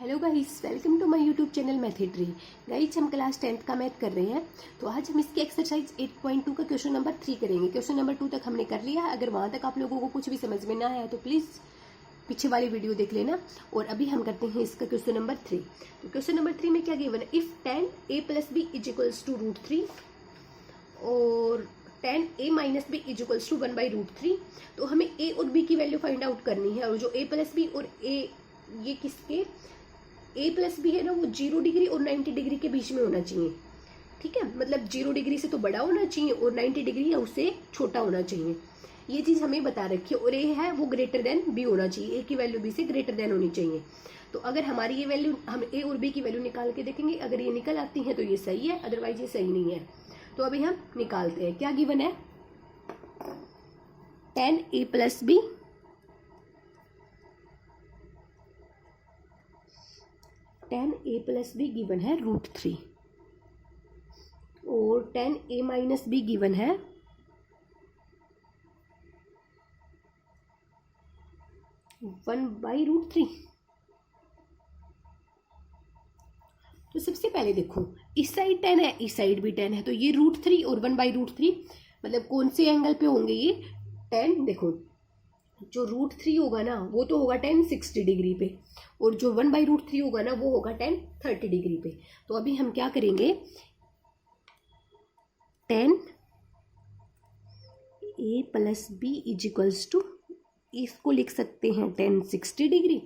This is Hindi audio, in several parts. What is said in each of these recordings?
Hello guys, welcome to my YouTube channel Mathetry. Guys, हम क्लास 10th का मैथ कर रहे हैं। तो आज हम इसकी एक्सरसाइज 8.2 का क्वेश्चन नंबर 3 करेंगे। क्वेश्चन नंबर 2 तक हमने कर लिया है। अगर वहाँ तक आप लोगों को कुछ भी समझ में ना आया तो प्लीज़ पीछे वाली वीडियो देख लेना। और अभी हम करते हैं इसका क्वेश्चन नंबर 3। तो क्वेश्चन नंबर 3 में क्या गिवन है? इफ़ tan a + b = √3 और tan a - b = 1/√3। तो हमें a और b की वैल्यू फाइंड आउट करनी है। और जो a + b और a ये किसके a + b है ना, वो 0 डिग्री और 90 डिग्री के बीच में होना चाहिए। ठीक है, मतलब 0 डिग्री से तो बड़ा होना चाहिए और 90 डिग्री या उससे छोटा होना चाहिए। ये चीज़ हमें बता रखी है। और a है वो ग्रेटर देन b होना चाहिए। a की वैल्यू b से ग्रेटर देन होनी चाहिए। तो अगर हमारी ये वैल्यू, हम a और b की वैल्यू निकाल के देखेंगे। अगर ये निकल आती है तो ये सही है, अदरवाइज ये सही नहीं है। तो अभी हम निकालते हैं। क्या गिवन है? tan a + b tan a + b given है √3 और tan a - b गिवन है 1/√3। तो सबसे पहले देखो, इस साइड 10 है, इस साइड भी 10 है। तो ये √3 और 1/√3 मतलब कौन से एंगल पे होंगे ये? 10। देखो, जो √3 होगा ना वो तो होगा 10 60 डिग्री पे, और जो 1/√3 होगा ना वो होगा 10 30 डिग्री पे। तो अभी हम क्या करेंगे? 10 a + b = इसको लिख सकते हैं 10 60 डिग्री,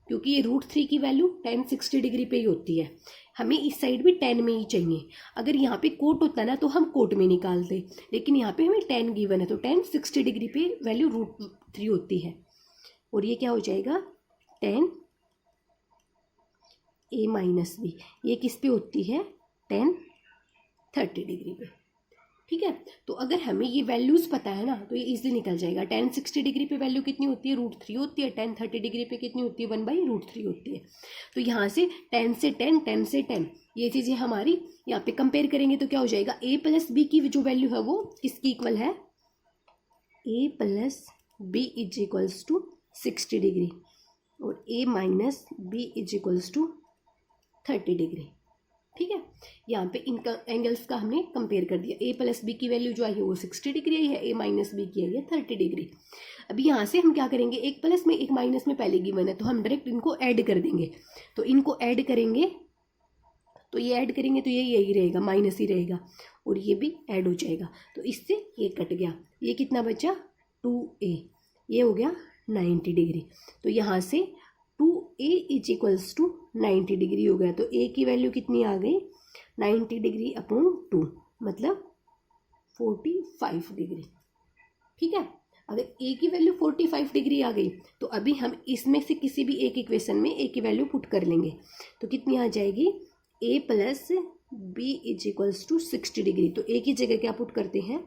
क्योंकि ये √3 की वैल्यू 10 60 डिग्री पे ही होती है। हमें इस साइड भी 10 में ही चाहिए। अगर यहाँ पे कोट होता ना तो हम कोट में निकालते, लेकिन यहाँ पे हमें 10 गिवन है तो 10 60 डिग्री पे वैल्यू √3 होती है। और ये क्या हो जाएगा? 10 a - b, ये किस पे होती है? 10 30 डिग्री पे। ठीक है, तो अगर हमें ये वैल्यूज पता है ना तो ये इजीली निकल जाएगा। 10 60 डिग्री पे वैल्यू कितनी होती है? √3 होती है। 10 30 डिग्री पे कितनी होती है? 1/√3 होती है। तो यहाँ से 10 से 10, 10 से 10, ये चीज़ें हमारी यहाँ पे कंपेयर करेंगे तो क्या हो जाएगा? a + b की जो वैल्यू है वो किसकी इक्वल है? a + b = 60 डिग्री और a - b = 30 डिग्री। ठीक है, यहाँ पे इनका एंगल्स का हमने कंपेयर कर दिया। a + b की वैल्यू जो आई है वो 60 डिग्री आई है, a - b की आई है 30 डिग्री। अभी यहाँ से हम क्या करेंगे? एक प्लस में एक माइनस में पहले गिवन है तो हम डायरेक्ट इनको ऐड कर देंगे। तो इनको ऐड करेंगे तो ये ऐड करेंगे तो ये यही रहेगा, माइनस ही रहेगा, और ये भी ऐड हो जाएगा। तो इससे ये कट गया। ये कितना बचा? 2a, ये हो गया 90 डिग्री। तो यहाँ से 2a = 90 डिग्री हो गया। तो a की वैल्यू कितनी आ गई? 90 डिग्री अपॉन 2 मतलब 45 डिग्री। ठीक है, अगर a की वैल्यू 45 डिग्री आ गई तो अभी हम इसमें से किसी भी एक इक्वेशन में a की वैल्यू पुट कर लेंगे। तो कितनी आ जाएगी? a + b = 60 degree. तो a की जगह क्या पुट करते हैं?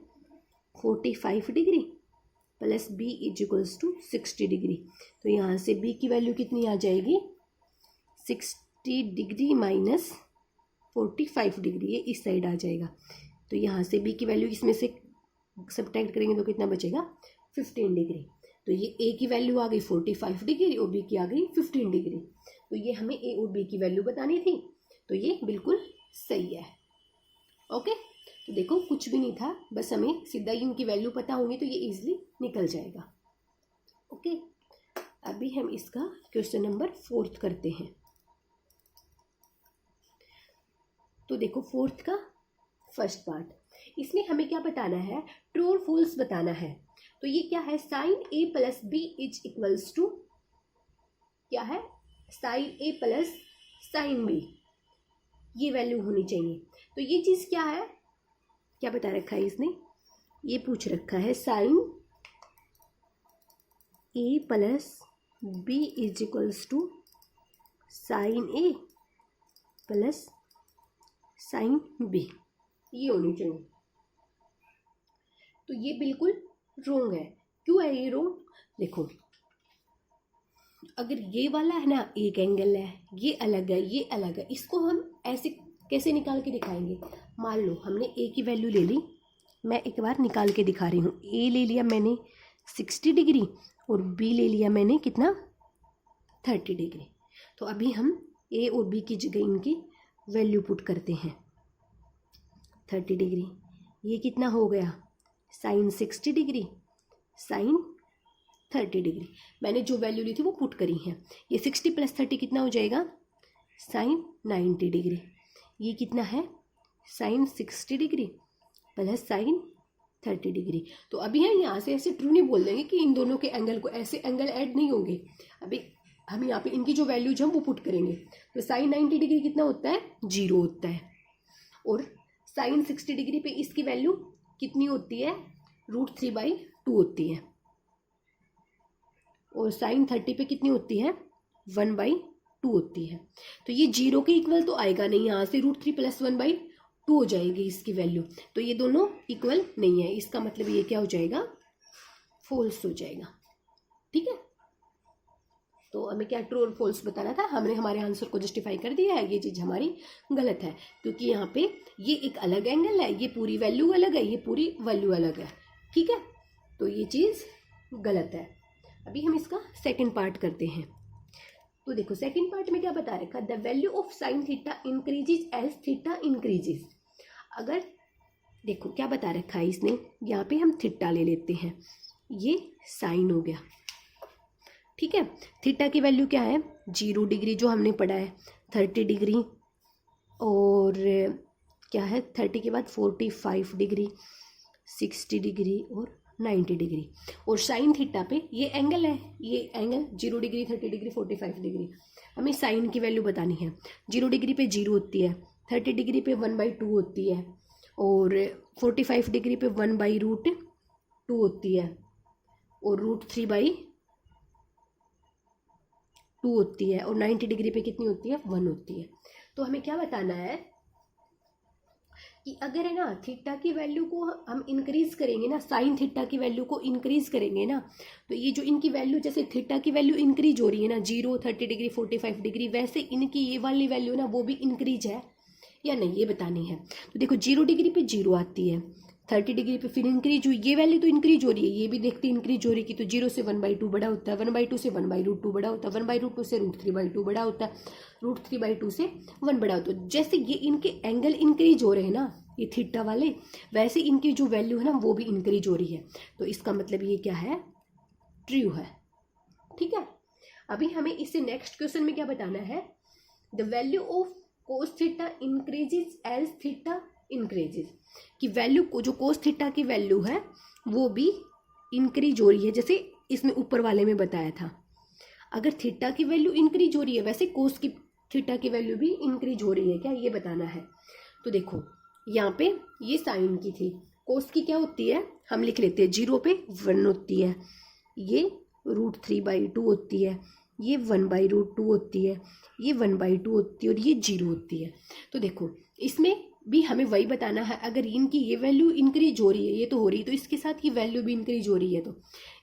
45 डिग्री + b = 60 डिग्री। तो यहाँ से b की वैल्यू कितनी आ जाएगी? 60 डिग्री - 45 डिग्री, ये इस साइड आ जाएगा। तो यहाँ से b की वैल्यू इसमें से सब्ट्रैक्ट करेंगे तो कितना बचेगा? 15 डिग्री। तो ये a की वैल्यू आ गई 45 डिग्री और b की आ गई 15 डिग्री। तो ये हमें a और b की वैल्यू बतानी थी। तो ये बिल्कुल सही है। ओके, तो देखो कुछ भी नहीं था, बस हमें सीधा ही इनकी वैल्यू पता होंगी तो ये इजीली निकल जाएगा। ओके, अभी हम इसका क्वेश्चन नंबर 4 करते हैं। तो देखो 4 का फर्स्ट पार्ट, इसमें हमें क्या बताना है? ट्रू और फॉल्स बताना है। तो ये क्या है? sin a + b = क्या है? sin a + sin b, ये वैल्यू होनी चाहिए। तो ये चीज़ क्या है? क्या बता रखा है इसने? ये पूछ रखा है sin a + b = sin a + sin b, ये होनी चाहिए। तो ये बिल्कुल रोंग है। क्यों है ये रोंग? देखो, अगर ये वाला है ना एक एंगल है, ये अलग है, ये अलग है, इसको हम ऐसे कैसे निकाल के दिखाएंगे? मान लो हमने a की वैल्यू ले ली, मैं एक बार निकाल के दिखा रही हूँ। a ले लिया मैंने 60 डिग्री और b ले लिया मैंने कितना? 30 डिग्री। तो अभी हम ए और बी की जगह इनकी वैल्यू पुट करते हैं। 30 डिग्री, ये कितना हो गया, साइन 60 डिग्री, साइन 30 डिग्री। मैंने जो वैल्यू ली थी वो पुट करी है। ये 60 + 30 कितना हो जाएगा, साइन 90 डिग्री। ये कितना है, sine 60 degree plus sine 30 degree. तो अभी हम यहाँ से ऐसे ट्रू नहीं बोल देंगे कि इन दोनों के एंगल को, ऐसे एंगल ऐड नहीं होंगे। अभी हम यहाँ पे इनकी जो वैल्यूज हम वो पुट करेंगे। तो साइन 90 डिग्री कितना होता है, 0 होता है। और साइन 60 डिग्री पे इसकी वैल्यू कितनी होती है, √3/2 होती है। और साइन 30 पे कितनी होती है, 1/2 होती है। तो ये 0 के इक्वल तो आएगा नहीं, यहाँ से √3 + 1/2 हो जाएगी इसकी वैल्यू। तो ये दोनों इक्वल नहीं है, इसका मतलब ये क्या हो जाएगा, फॉल्स हो जाएगा। ठीक है, तो हमें क्या ट्रू और फॉल्स बताना था, हमने हमारे आंसर को जस्टिफाई कर दिया है। ये चीज़ हमारी गलत है क्योंकि यहाँ पे ये एक अलग एंगल है, ये पूरी वैल्यू अलग है, ये पूरी वैल्यू अलग है। ठीक है, तो ये चीज़ गलत है। अभी हम इसका सेकंड पार्ट करते हैं। तो देखो सेकंड पार्ट में क्या बता रखा, the value of sine theta increases as theta increases. अगर देखो क्या बता रखा है इसने, यहाँ पे हम थीटा ले लेते हैं, ये साइन हो गया। ठीक है, थीटा की वैल्यू क्या है, 0 डिग्री जो हमने पढ़ा है, 30 डिग्री और क्या है 30 के बाद 45 डिग्री, 60 डिग्री और 90 डिग्री। और साइन थीटा पे ये एंगल है, ये एंगल 0 डिग्री, 30 डिग्री, 45 डिग्री। हमें साइन की वैल्यू बतानी है। 0 डिग्री पे 0 होती है, 30 डिग्री पे 1/2 होती है और 45 डिग्री पे 1/√2 होती है और √3/2 होती है और 90 डिग्री पे कितनी होती है, 1 होती है। तो हमें क्या बताना है कि अगर है ना थीटा की वैल्यू को हम इंक्रीज करेंगे ना, साइन थीटा की वैल्यू को इंक्रीज करेंगे ना, तो ये जो इनकी वैल्यू, जैसे थीटा की वैल्यू इंक्रीज हो रही है ना, 0, 30 डिग्री, 45 डिग्री, वैसे इनकी ये वाली वैल्यू ना वो भी इंक्रीज है या नहीं, ये बतानी है। तो देखो 0 डिग्री पे 0 आती है, 30 डिग्री पे फिर इंक्रीज हुई, ये वैल्यू तो इंक्रीज हो रही है, ये भी देखते इंक्रीज हो रही है कि तो 0 से 1/2 बड़ा होता है, 1/2 से 1/√2 बड़ा होता है, 1/√2 से √3/2 बड़ा होता है, √3/2 से 1 बड़ा होता है। जैसे ये इनके एंगल इंक्रीज हो रहे हैं ना ये थीटा वाले, वैसे इनकी जो वैल्यू है ना वो भी इंक्रीज हो रही है। तो इसका मतलब ये क्या है, ट्रू है। ठीक है, अभी हमें इससे नेक्स्ट क्वेश्चन में क्या बताना है, the value of cos theta increases as theta increases, कि वैल्यू को जो कोस थीटा की वैल्यू है वो भी इंक्रीज हो रही है, जैसे इसमें ऊपर वाले में बताया था। अगर थीटा की वैल्यू इंक्रीज हो रही है, वैसे कोस की थीटा की वैल्यू भी इंक्रीज हो रही है क्या, ये बताना है। तो देखो यहाँ पे ये साइन की थी, कोस की क्या होती है, हम लिख लेते हैं 0 पे 1 होती है, ये √3/2 होती है, ये 1/√2 होती है, ये 1/2 होती है और ये 0 होती है। तो देखो इसमें भी हमें वही बताना है, अगर इनकी ये वैल्यू इंक्रीज हो रही है, ये तो हो रही है, तो इसके साथ ये वैल्यू भी इंक्रीज हो रही है। तो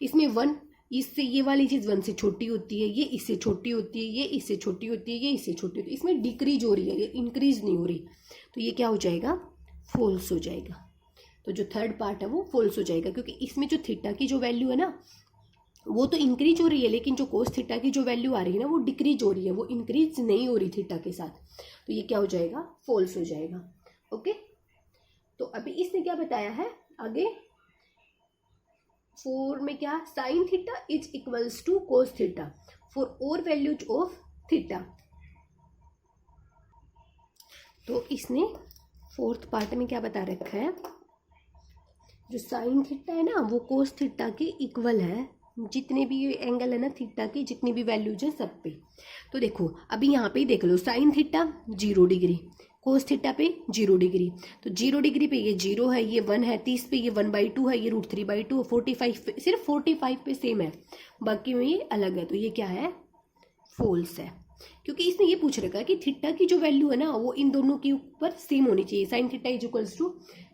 इसमें 1, इससे ये वाली चीज़ 1 से छोटी होती है, ये इससे छोटी होती है, ये इससे छोटी होती है, ये इससे छोटी होती है, इसमें डिक्रीज हो रही है, ये इंक्रीज नहीं हो रही। तो ये क्या हो जाएगा, फॉल्स हो जाएगा। तो जो थर्ड पार्ट है वो फॉल्स हो जाएगा, क्योंकि इसमें जो थीटा की जो वैल्यू है ना वो तो इंक्रीज हो रही है, लेकिन जो कोस थीटा की जो वैल्यू आ रही है ना वो डिक्रीज हो रही है, वो इंक्रीज नहीं हो रही थीटा के साथ। तो ये क्या हो जाएगा, फॉल्स हो जाएगा। ओके, तो अभी इसने क्या बताया है आगे, 4 में क्या, sine theta is equals to cos theta for all values of theta. तो इसने फोर्थ पार्ट में क्या बता रखा है, जो साइन थीटा है ना वो कोस थीटा के इक्वल है, जितने भी एंगल है ना थीटा की, जितनी भी वैल्यूज है सब पे। तो देखो अभी यहाँ पे ही देख लो, sine theta 0 degree, cos theta पे 0 डिग्री, तो 0 डिग्री पे ये 0 है, ये 1 है, 30 पे ये 1/2 है, ये √3/2, 45 पे, सिर्फ 45 पे सेम है, बाकी में ये अलग है। तो ये क्या है, फॉल्स है, क्योंकि इसने ये पूछ रखा है कि थीटा की जो वैल्यू है ना वो इन दोनों के ऊपर सेम होनी चाहिए। Sine theta is equals to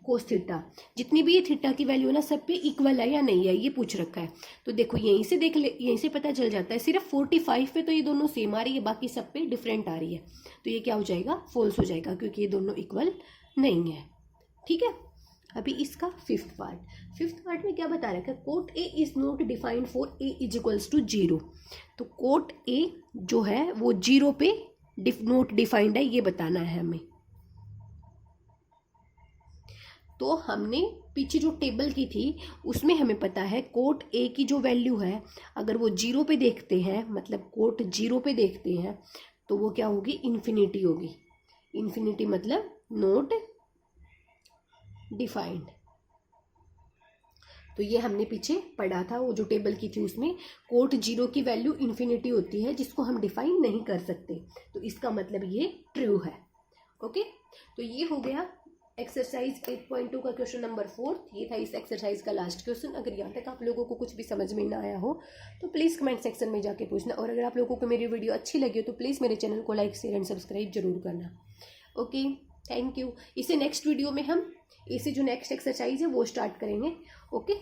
cos theta, जितनी भी ये थीटा की वैल्यू है ना सब पे इक्वल है या नहीं है, ये पूछ रखा है। तो देखो यहीं से देख ले, यहीं से पता चल जाता है, सिर्फ 45 पे तो ये दोनों सेम आ रही है, बाकी सब पे डिफरेंट आ रही है। तो ये क्या हो जाएगा, फॉल्स हो जाएगा, क्योंकि ये दोनों इक्वल नहीं है। ठीक है, अभी इसका फिफ्थ पार्ट में क्या बता रखा है, cot A is not defined for A is equals to 0। तो कोट ए जो है वो 0 पे नॉट डिफाइंड है, ये बताना है हमें। तो हमने पीछे जो टेबल की थी उसमें हमें पता है कोट ए की जो वैल्यू है, अगर वो 0 पे देखते हैं, मतलब कोट 0 पे देखते हैं, तो वो क्या होगी, इन्फिनिटी होगी। इन्फिनिटी मतलब नॉट डिफाइंड। तो ये हमने पीछे पढ़ा था, वो जो टेबल की थी उसमें कोट 0 की वैल्यू इन्फिनिटी होती है, जिसको हम डिफाइन नहीं कर सकते। तो इसका मतलब ये ट्रू है। ओके, तो ये हो गया एक्सरसाइज 8.2 का क्वेश्चन नंबर 4। ये था इस एक्सरसाइज का लास्ट क्वेश्चन। अगर यहाँ तक आप लोगों को कुछ भी समझ में ना आया हो तो प्लीज़ कमेंट सेक्शन में जाके पूछना, और अगर आप लोगों को मेरी वीडियो अच्छी लगी हो तो प्लीज़ मेरे चैनल को लाइक, शेयर एंड सब्सक्राइब जरूर करना। Okay, thank you. इसे नेक्स्ट वीडियो में हम इसे जो नेक्स्ट एक्सरसाइज है वो स्टार्ट करेंगे। ओके।